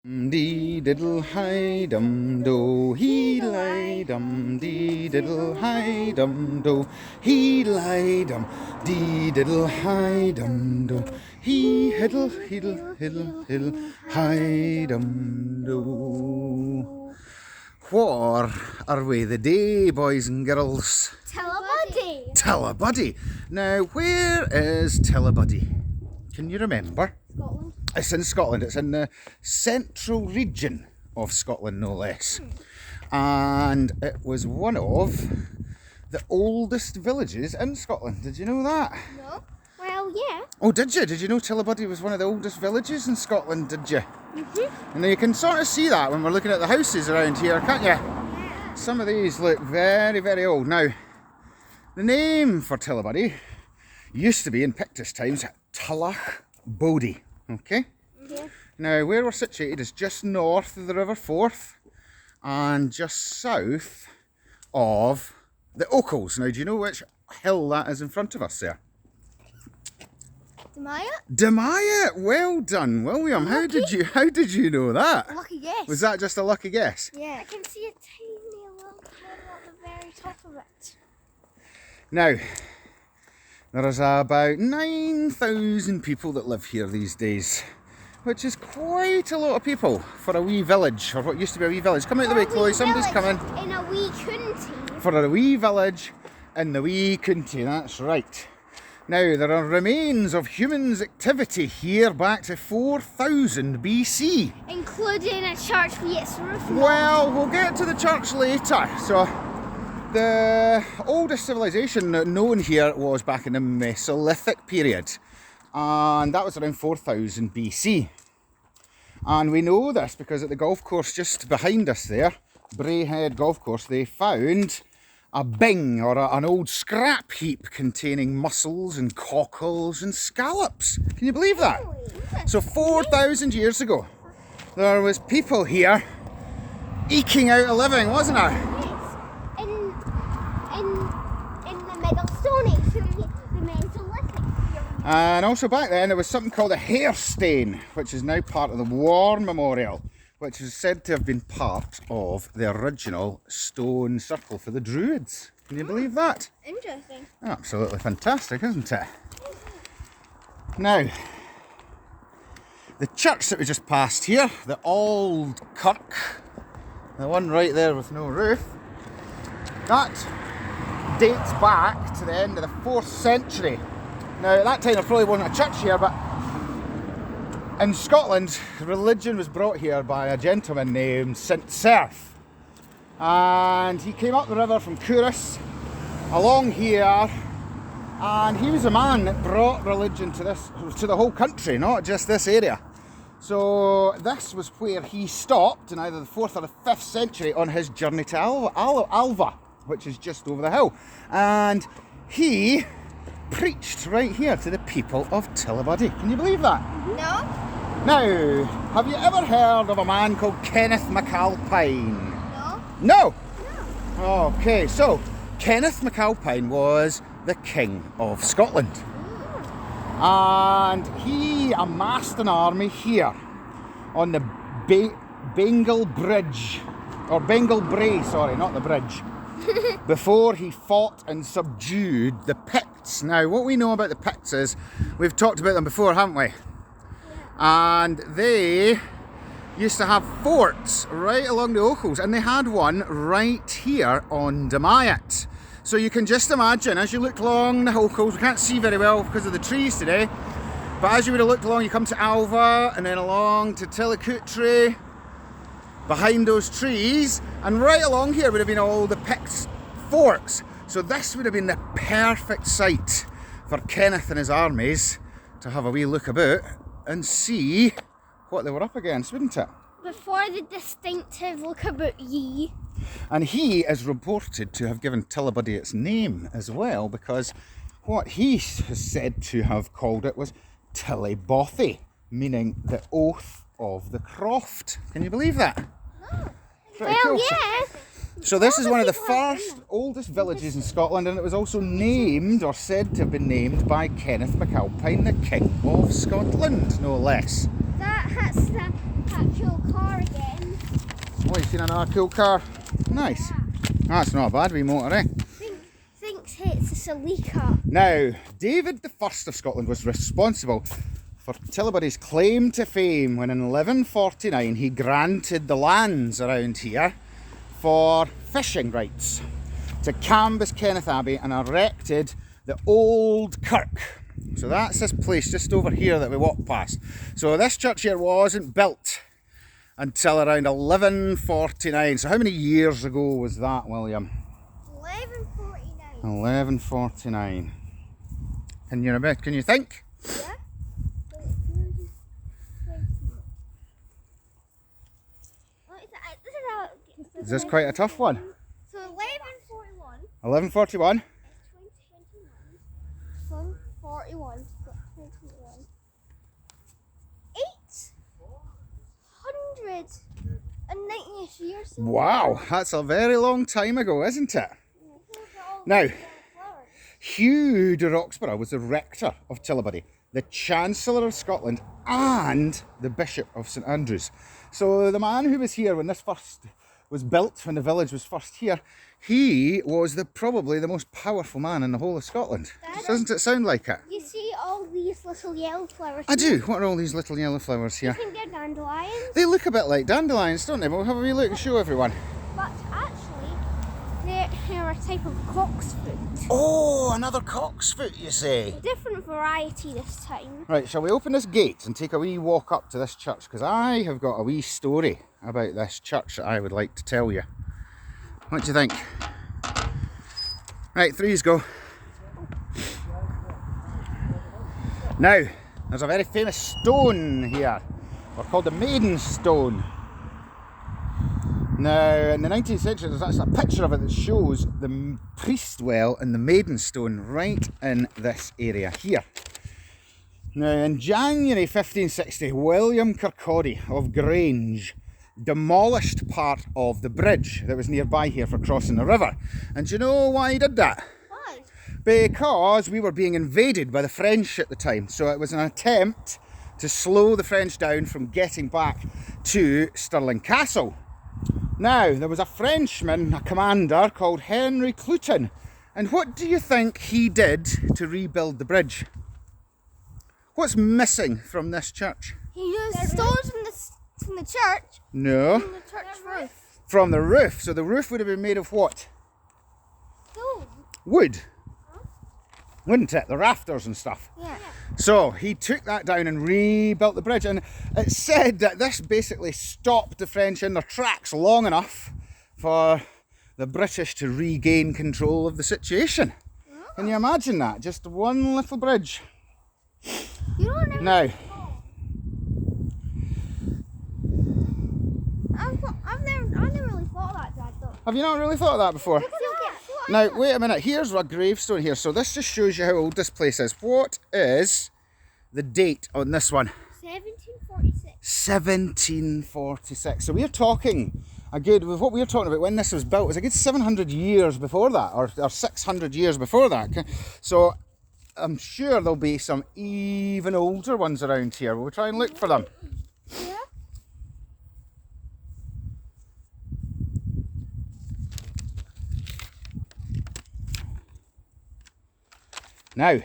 Dee diddle hi dum do, he lie dum, dee diddle hi dum do, he lie dum, dee diddle hi dum do, he hiddle hiddle hiddle hiddle hi dum do. What are we the day, boys and girls? Tullibody. Tullibody. Now, where is Tullibody? Can you remember? Scotland. It's in Scotland. It's in the central region of Scotland, no less. And it was one of the oldest villages in Scotland. Did you know that? No. Well, yeah. Oh, did you? Did you know Tullibody was one of the oldest villages in Scotland, did you? Mm-hmm. And you can sort of see that when we're looking at the houses around here, can't you? Yeah. Some of these look very, very old. Now, the name for Tullibody used to be, in Pictish times, Tullibody. Okay? Yeah. Now, where we're situated is just north of the River Forth and just south of the Ochils. Now, do you know which hill that is in front of us there? Demaya? Demaya! Well done, William. How did you know that? Lucky guess. Was that just a lucky guess? Yeah. I can see a tiny little hill at the very top of it. Now, there is about 9,000 people that live here these days, which is quite a lot of people for a wee village, or what used to be a wee village. Come out the way, Chloe, somebody's coming. In a wee county. For a wee village in the wee county, that's right. Now, there are remains of humans' activity here back to 4000 BC. Including a church with its roof. Well, we'll get to the church later. So, the oldest civilization known here was back in the Mesolithic period. And that was around 4000 BC. And we know this because at the golf course just behind us there, Brayhead Golf Course, they found a bing, or an old scrap heap containing mussels and cockles and scallops. Can you believe that? So 4,000 years ago, there was people here eking out a living, wasn't there? Yes. In the Middle Stone Age, the Mesolithic period. And also back then there was something called a hair stain, which is now part of the War Memorial, which is said to have been part of the original stone circle for the Druids. Can you believe that? Interesting. Absolutely fantastic, isn't it? Now, the church that we just passed here, the Auld Kirk, the one right there with no roof, that dates back to the end of the 4th century. Now, at that time there probably wasn't a church here, but in Scotland, religion was brought here by a gentleman named St. Serf. And he came up the river from Couris, along here, and he was a man that brought religion to the whole country, not just this area. So this was where he stopped in either the 4th or the 5th century on his journey to Alva, which is just over the hill. And he preached right here to the people of Tullibody. Can you believe that? No. Now, have you ever heard of a man called Kenneth MacAlpine? No. No? No. Okay, so Kenneth MacAlpine was the King of Scotland. And he amassed an army here on the Bengal Bridge, or Bengal Brae, sorry, not the bridge, before he fought and subdued the Picts. Now, what we know about the Picts is, we've talked about them before, haven't we? And they used to have forts right along the Ochils, and they had one right here on Demaya. So you can just imagine, as you look along the Ochils, we can't see very well because of the trees today, but as you would have looked along, you come to Alva, and then along to Tillicootree, behind those trees, and right along here would have been all the Picts forts. So this would have been the perfect site for Kenneth and his armies to have a wee look about and see what they were up against, wouldn't it? Before the distinctive look about ye. And he is reported to have given Tullibody its name as well, because what he is said to have called it was Tullibody, meaning the oath of the croft. Can you believe that? No. Pretty Well, cool. yeah. So this is one of the first oldest villages in Scotland, and it was also named, or said to have been named, by Kenneth MacAlpine, the King of Scotland, no less. That's the actual seen another cool car. Nice. That's not a bad wee motor, eh? Thinks it's a Celica. Now, David I of Scotland was responsible for Tullibody's claim to fame when in 1149 he granted the lands around here for fishing rights to Cambus Kenneth Abbey and erected the Auld Kirk. So that's this place just over here that we walked past. So this church here wasn't built until around 1149. So how many years ago was that, William? 1149. 1149. Can you think? Yeah. Is this quite a tough one? So 1141. 1141. 2021. 41. 21. 890 years. Wow, that's a very long time ago, isn't it? Now, Hugh de Roxburgh was the rector of Tullibody, the Chancellor of Scotland, and the Bishop of St Andrews. So the man who was here when this first was built, when the village was first here, he was probably the most powerful man in the whole of Scotland. Doesn't it sound like it? You see all these little yellow flowers? I do. What are all these little yellow flowers here? I think they're dandelions. They look a bit like dandelions, don't they? We'll have a wee look and show everyone. But actually, they're a type of cocksfoot. Oh, another cocksfoot, you say? Different variety this time. Right, shall we open this gate and take a wee walk up to this church? Because I have got a wee story about this church that I would like to tell you. What do you think? Right, threes go. Now, there's a very famous stone here. We're called the Maiden stone. Now, in the 19th century, there's actually a picture of it that shows the priest well and the Maiden stone right in this area here. Now, in January 1560, William Kirkcaldy of Grange demolished part of the bridge that was nearby here for crossing the river. And do you know why he did that? Why? Because we were being invaded by the French at the time. So it was an attempt to slow the French down from getting back to Stirling Castle. Now, there was a Frenchman, a commander called Henry Clouton. And what do you think he did to rebuild the bridge? What's missing from this church? He used stones from the church. No. From the church roof. From the roof. So the roof would have been made of what? Stone. Wood. Wouldn't it? The rafters and stuff. Yeah. So he took that down and rebuilt the bridge, and it said that this basically stopped the French in their tracks long enough for the British to regain control of the situation. Oh. Can you imagine that? Just one little bridge. You don't Now, I've never really thought of that, Dad, though. have you not really thought of that before? Now, wait a minute, here's a gravestone here. So this just shows you how old this place is. What is the date on this one? 1746. 1746. So we're talking what we're talking about when this was built was a good 700 years before that, or 600 years before that. So I'm sure there'll be some even older ones around here. We'll try and look for them. Yeah. Now,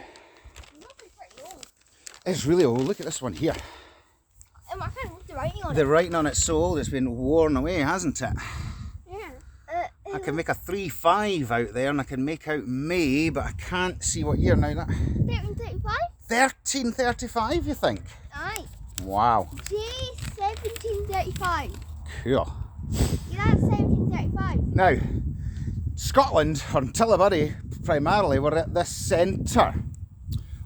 it's really old. Look at this one here. I can't look the writing on it. The writing on it's so old, it's been worn away, hasn't it? Yeah. I can make a 3-5 out there, and I can make out May, but I can't see what year now. That 1335? 1335, you think? Aye. Wow. J 1735. Cool. Yeah, that's 1735. Now, Scotland, or Tullibody primarily, were at the centre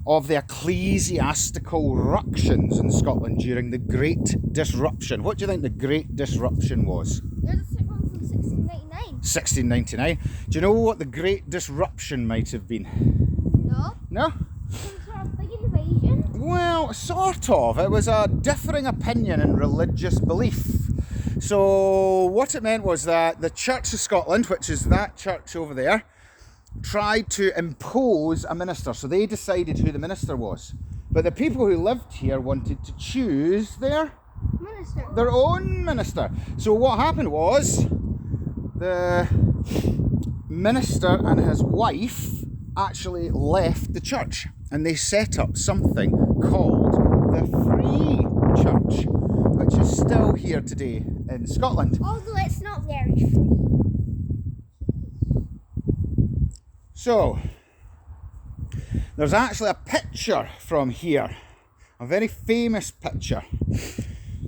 of the ecclesiastical ructions in Scotland during the Great Disruption. What do you think the Great Disruption was? There's a sick one from 1699. 1699. Do you know what the Great Disruption might have been? No. No? Some sort of big invasion? Well, sort of. It was a differing opinion in religious belief. So what it meant was that the Church of Scotland, which is that church over there, tried to impose a minister. So they decided who the minister was. But the people who lived here wanted to choose their Minister. Their own minister. So what happened was the minister and his wife actually left the church and they set up something called the Free Church, which is still here today in Scotland. Although it's not very free. So, there's actually a picture from here, a very famous picture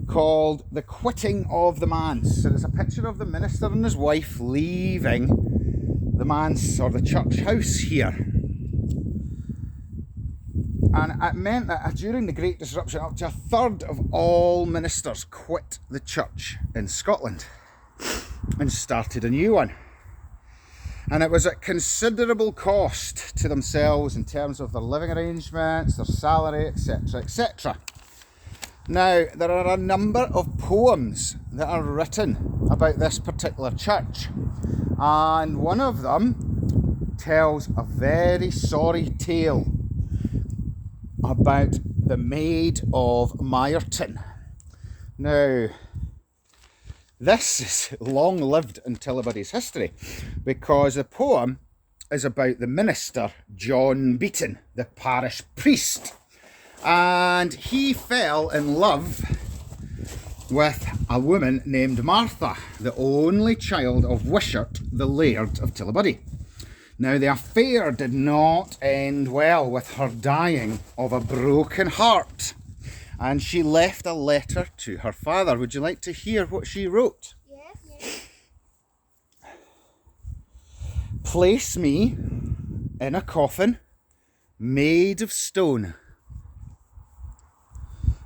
called The Quitting of the Manse. So there's a picture of the minister and his wife leaving the manse or the church house here. And it meant that during the Great Disruption, up to a third of all ministers quit the church in Scotland and started a new one. And it was at considerable cost to themselves in terms of their living arrangements, their salary, etc., etc. Now, there are a number of poems that are written about this particular church, and one of them tells a very sorry tale about the Maid of Myreton. Now, this is long lived in Tullibody's history because the poem is about the minister John Beaton, the parish priest. And he fell in love with a woman named Martha, the only child of Wishart, the laird of Tullibody. Now, the affair did not end well, with her dying of a broken heart. And she left a letter to her father. Would you like to hear what she wrote? Yes. Place me in a coffin made of stone,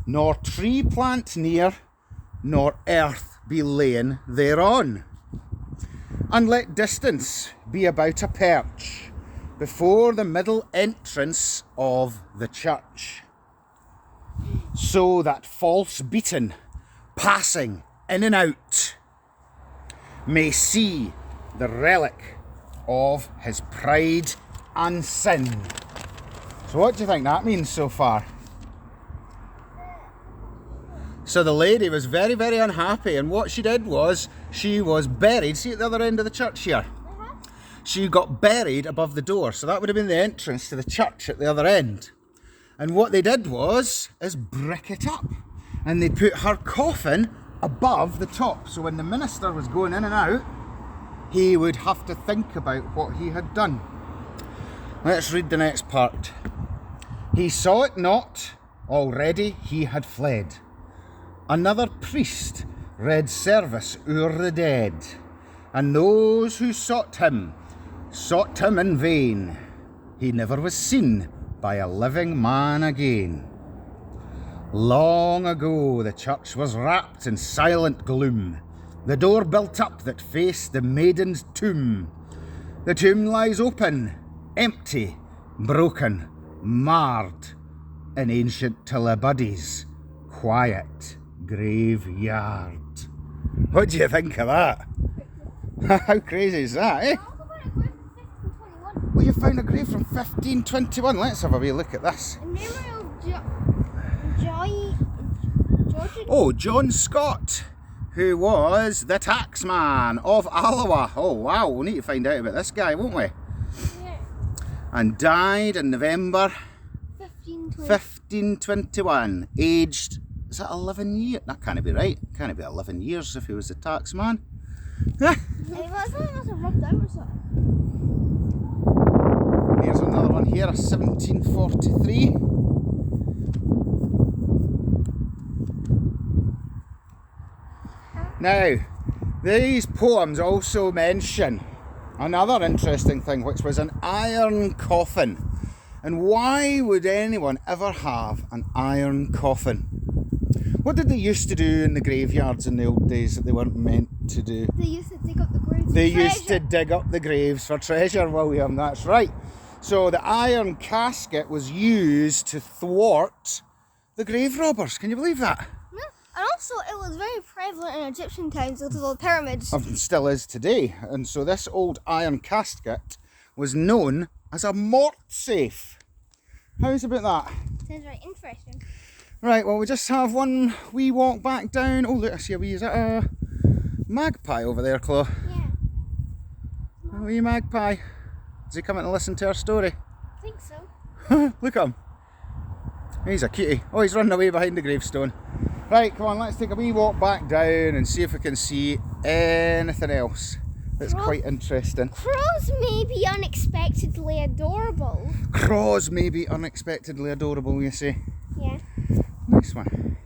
nor tree plant near, nor earth be lain thereon. And let distance be about a perch before the middle entrance of the church, so that false Beaton, passing in and out, may see the relic of his pride and sin. So what do you think that means so far? So the lady was very, very unhappy, and what she did was she was buried. See at the other end of the church here? She got buried above the door, so that would have been the entrance to the church at the other end. And what they did was brick it up, and they put her coffin above the top, so when the minister was going in and out, he would have to think about what he had done. Let's read the next part. He saw it not, already he had fled. Another priest read service o'er the dead, and those who sought him in vain. He never was seen by a living man again. Long ago the church was wrapped in silent gloom, the door built up that faced the Maiden's tomb. The tomb lies open, empty, broken, marred in ancient Tullibody's quiet graveyard. What do you think of that? How crazy is that, eh? Well, you found a grave from 1521. Let's have a wee look at this. In memory of John Scott, who was the taxman of Alloa. Oh wow, we'll need to find out about this guy, won't we? Yeah. And died in November 1521, aged, is that 11 years? That can't be right. Can't be 11 years if he was a taxman. It must have rubbed out or something. Here's another one here, 1743. Now, these poems also mention another interesting thing, which was an iron coffin. And why would anyone ever have an iron coffin? What did they used to do in the graveyards in the old days that they weren't meant to do? They used to dig up the graves. They used to dig up the graves for treasure, William, that's right. So the iron casket was used to thwart the grave robbers. Can you believe that? No. And also, it was very prevalent in Egyptian times because of the pyramids. It still is today. And so this old iron casket was known as a mort safe. How's about that? Sounds very interesting. Right, well, we just have one wee walk back down. Oh, look, I see a wee, is that a magpie over there, Chloe? Yeah. A wee magpie. Is he coming to listen to our story? I think so. Look at him. He's a cutie. Oh, he's running away behind the gravestone. Right, come on, let's take a wee walk back down and see if we can see anything else that's quite interesting. Crows may be unexpectedly adorable. Crows may be unexpectedly adorable, you say? Yeah. Nice one.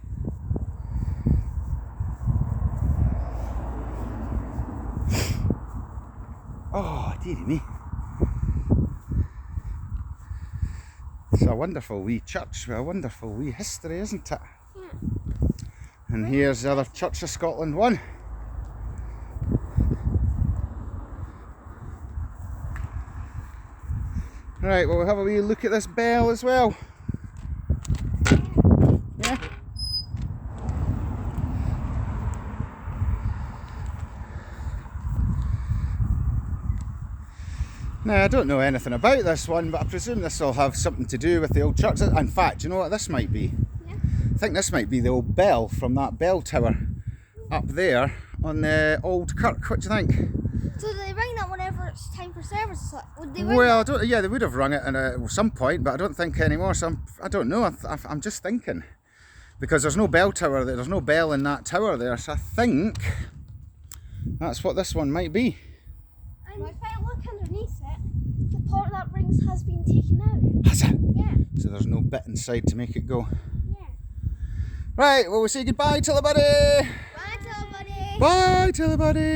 Oh, dearie me. It's a wonderful wee church with a wonderful wee history, isn't it? Yeah. And here's the other Church of Scotland one. Right, well, we'll have a wee look at this bell as well. Yeah. Now, I don't know anything about this one, but I presume this will have something to do with the old church. In fact, you know what this might be? Yeah. I think this might be the old bell from that bell tower up there on the Auld Kirk. What do you think? So do they ring that whenever it's time for service? Would they ring Well, that? yeah, they would have rung it at some point, but I don't think anymore. So I don't know. I'm just thinking, because there's no bell tower there. There's no bell in that tower there. So I think that's what this one might be. And if I look underneath it, the part that rings has been taken out. Has it? Yeah. So there's no bit inside to make it go. Yeah. Right, well, we say goodbye, Tullibody. Bye, Tullibody. Bye, Tullibody.